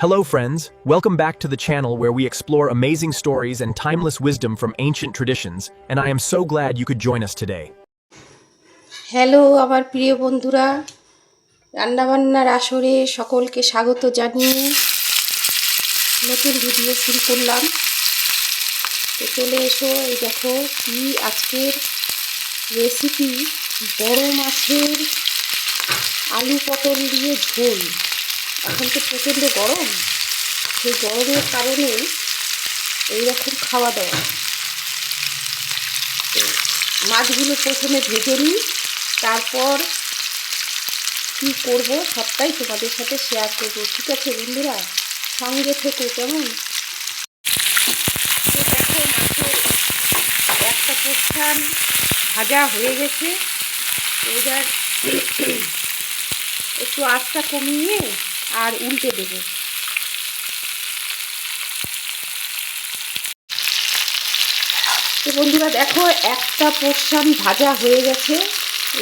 Hello friends, welcome back to the channel where we explore amazing stories and timeless wisdom from ancient traditions, and I am so glad you could join us today. Hello আমার প্রিয় বন্ধুরা, রান্নাবান্নার আসরে সকলকে স্বাগত জানিয়ে নতুন video শুরু করলাম। তো চলে এসো, এই দেখো কি আজকের রেসিপি, বড় মাছের আলু পটল দিয়ে ঝোল। এখন তো প্রচণ্ড গরম, সেই গরমের কারণে এইরকম খাওয়া দাওয়া। তো মাছগুলো প্রথমে ভেজে নিই, তারপর কী করবো সবটাই তোমাদের সাথে শেয়ার করবো। ঠিক আছে বন্ধুরা, সঙ্গে থেকো কেমন। তো দেখো মাছের একটা পোর্শন ভাজা হয়ে গেছে, এবার একটু আঁচটা কমিয়ে আর উল্টে দেবো। তো বন্ধুরা দেখো একটা পোর্শন ভাজা হয়ে গেছে,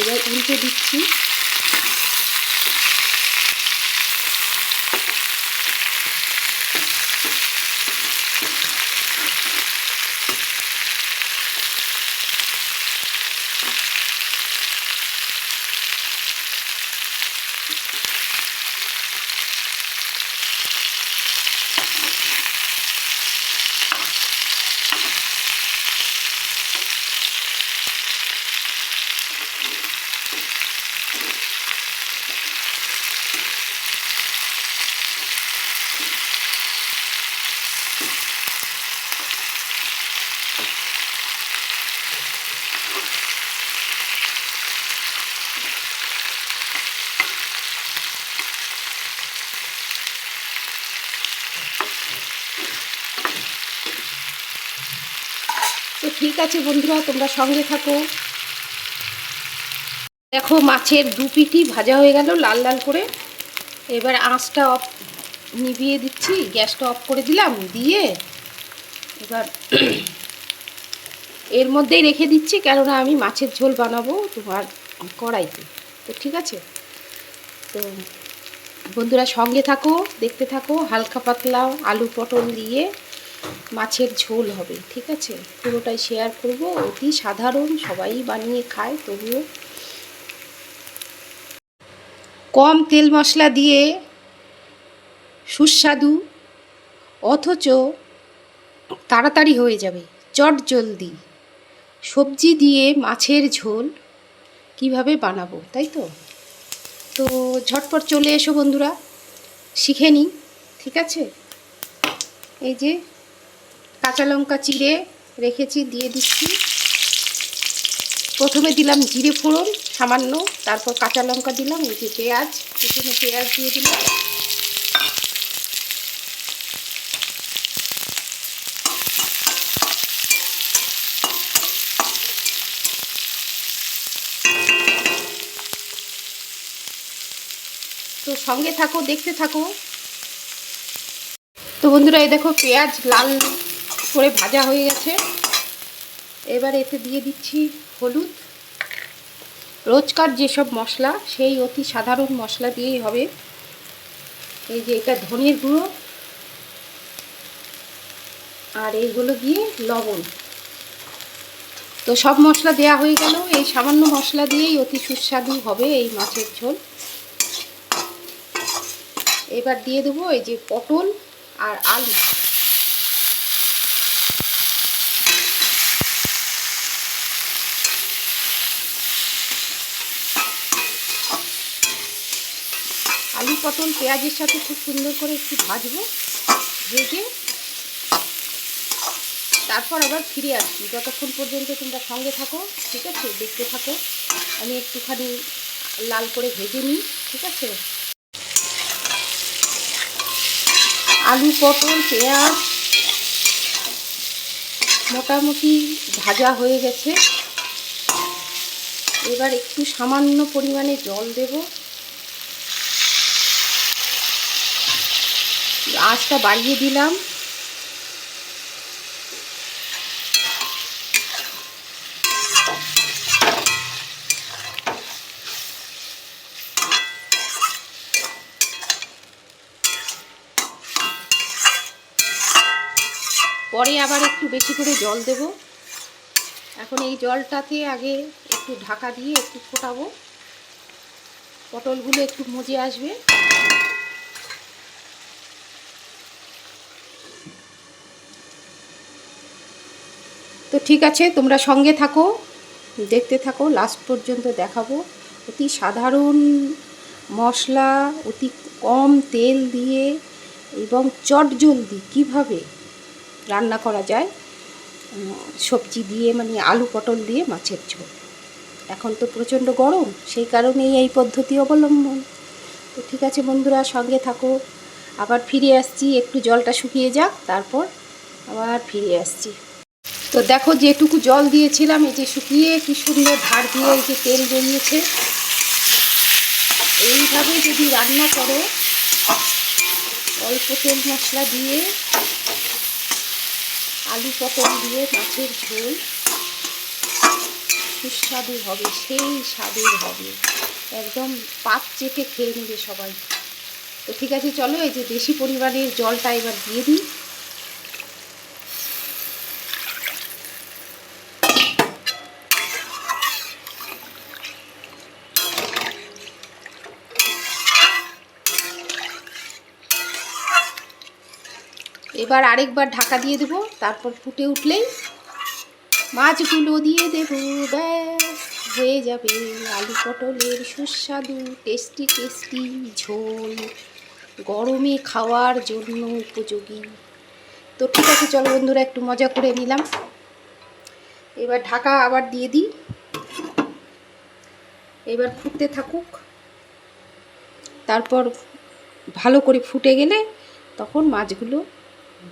এবার উল্টে দিচ্ছি। তো ঠিক আছে বন্ধুরা, তোমরা সঙ্গে থাকো। দেখো মাছের দু পিঠই ভাজা হয়ে গেল লাল লাল করে। এবার আঁচটা অফ নিভিয়ে দিচ্ছি, গ্যাসটা অফ করে দিলাম, দিয়ে এবার এর মধ্যেই রেখে দিচ্ছি, কেননা আমি মাছের ঝোল বানাবো তোমার কড়াইতে। তো ঠিক আছে, তো বন্ধুরা সঙ্গে থাকো, দেখতে থাকো। হালকা পাতলা আলু পটল দিয়ে মাছের ঝোল হবে, ঠিক আছে। পুরোটাই শেয়ার করব, অতি সাধারণ, সবাই বানিয়ে খায়, তবুও কম তেল মশলা দিয়ে সুস্বাদু, অথচ তাড়াতাড়ি হয়ে যাবে, চটজলদি সবজি দিয়ে মাছের ঝোল কিভাবে বানাবো, তাই তো। তো ঝটপট চলে এসো বন্ধুরা, শিখে নিই, ঠিক আছে। এই যে কাঁচা লঙ্কা চিড়ে রেখেছি, দিয়ে দিচ্ছি। প্রথমে দিলাম জিরে ফোড়ন সামান্য, তারপর কাঁচা লঙ্কা দিলাম, এই যে পেঁয়াজ, এখানে পেঁয়াজ দিয়ে দিলাম। তো সঙ্গে থাকো, দেখতে থাকো। তো বন্ধুরা এই দেখো পেঁয়াজ লাল করে ভাজা হয়ে গেছে, এবার এতে দিয়ে দিচ্ছি হলুদ। রোজকার যেসব মশলা, সেই অতি সাধারণ মশলা দিয়েই হবে। এই যে এটা ধনের গুঁড়ো, আর এইগুলো দিয়ে লবণ। তো সব মশলা দেয়া হয়ে গেল, এই সামান্য মশলা দিয়েই অতি সুস্বাদু হবে এই মাছের ঝোল। এবার দিয়ে দেবো এই যে পটল আর আলু। আলু পটল পেঁয়াজের সাথে খুব সুন্দর করে একটু ভাজবো, ভেজে তারপর আবার ফিরে আসছি। যতক্ষণ পর্যন্ত তোমরা সঙ্গে থাকো, ঠিক আছে, দেখতে থাকো। আমি একটুখানি লাল করে ভেজে নিই, ঠিক আছে। আলু পটল পেঁয়াজ মোটামুটি ভাজা হয়ে গেছে, এবার একটু সামান্য পরিমাণে জল দেব। আঁচটা বাড়িয়ে দিলাম। পরে আবার একটু বেশি করে জল দেব। এখন এই জলটাতে আগে একটু ঢাকা দিয়ে একটু ফোটাবো, পটলগুলো একটু মজে আসবে। তো ঠিক আছে, তোমরা সঙ্গে থাকো, দেখতে থাকো, লাস্ট পর্যন্ত দেখাবো। অতি সাধারণ মশলা, অতি কম তেল দিয়ে এবং চটজলদি কীভাবে রান্না করা যায় সবজি দিয়ে, মানে আলু পটল দিয়ে মাছের ঝোল। এখন তো প্রচণ্ড গরম, সেই কারণেই এই পদ্ধতি অবলম্বন। তো ঠিক আছে বন্ধুরা, সঙ্গে থাকো। আবার ফিরে আসছি, একটু জলটা শুকিয়ে যাক, তারপর আবার ফিরে আসছি। তো দেখো যেটুকু জল দিয়েছিলাম, এই যে শুকিয়ে কি সুন্দর ধার দিয়ে এই যে তেল বেরিয়েছে। এইভাবে যদি রান্না করো অল্প তেল মশলা দিয়ে আলু পটল দিয়ে মাছের ঝোল, সুস্বাদু হবে, সেই স্বাদের হবে, একদম পাত চেটে খেয়ে নেবে সবাই। তো ঠিক আছে চলো, এই যে বেশি পরিমাণের জলটা এবার দিয়ে দিই। এবার আরেকবার ঢাকা দিয়ে দেবো, তারপর ফুটে উঠলেই মাছগুলো দিয়ে দেবো, ব্যাস হয়ে যাবে আলু পটলের সুস্বাদু টেস্টি টেস্টি ঝোল, গরমে খাওয়ার জন্য উপযোগী। তো ঠিক আছে চলো বন্ধুরা, একটু মজা করে নিলাম। এবার ঢাকা আবার দিয়ে দিই, এবার ফুটতে থাকুক। তারপর ভালো করে ফুটে গেলে তখন মাছগুলো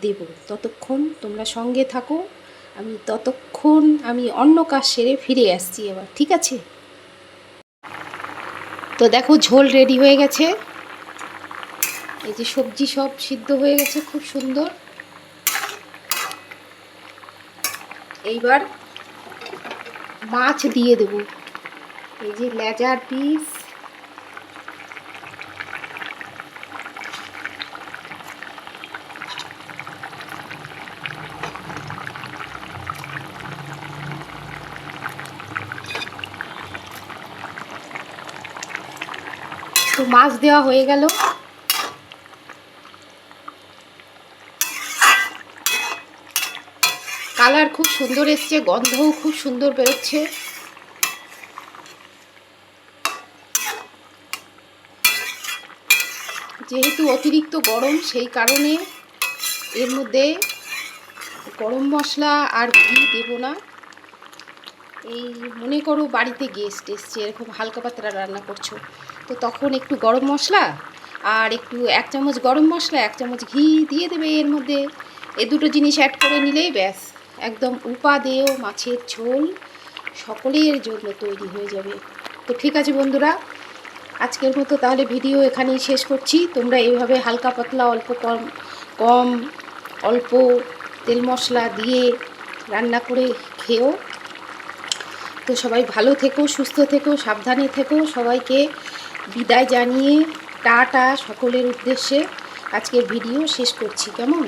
দেব। ততক্ষণ তোমরা সঙ্গে থাকো, ততক্ষণ আমি অন্য কাজ সেরে ফিরে আসছি এবার, ঠিক আছে? তো দেখো ঝোল রেডি হয়ে গেছে, এই যে সবজি সব সিদ্ধ হয়ে গেছে খুব সুন্দর। এইবার মাছ দিয়ে দেব, এই যে লেজার পিস, তো মাছ দেওয়া হয়ে গেল। কালার খুব সুন্দর এসছে, গন্ধও খুব সুন্দর বেরোচ্ছে। যেহেতু অতিরিক্ত গরম, সেই কারণে এর মধ্যে গরম মশলা আর ঘি দেব না। এই মনে করো বাড়িতে গেস্ট এসছে, এরকম হালকা পাতলা রান্না করছো, তো তখন একটু গরম মশলা আর একটু 1 চামচ গরম মশলা, 1 চামচ ঘি দিয়ে দেবে এর মধ্যে। এই দুটো জিনিস অ্যাড করে নিলেই ব্যাস একদম উপাদেয় মাছের ঝোল সকলের জন্য তৈরি হয়ে যাবে। তো ঠিক আছে বন্ধুরা, আজকের মতো তাহলে ভিডিও এখানেই শেষ করছি। তোমরা এইভাবে হালকা পাতলা কম অল্প তেল মশলা দিয়ে রান্না করে খেও। তো সবাই ভালো থেকো, সুস্থ থেকো, সাবধানে থেকো। সবাইকে বিদায় জানিয়ে টাটা সকলের উদ্দেশ্যে আজকের ভিডিও শেষ করছি, কেমন?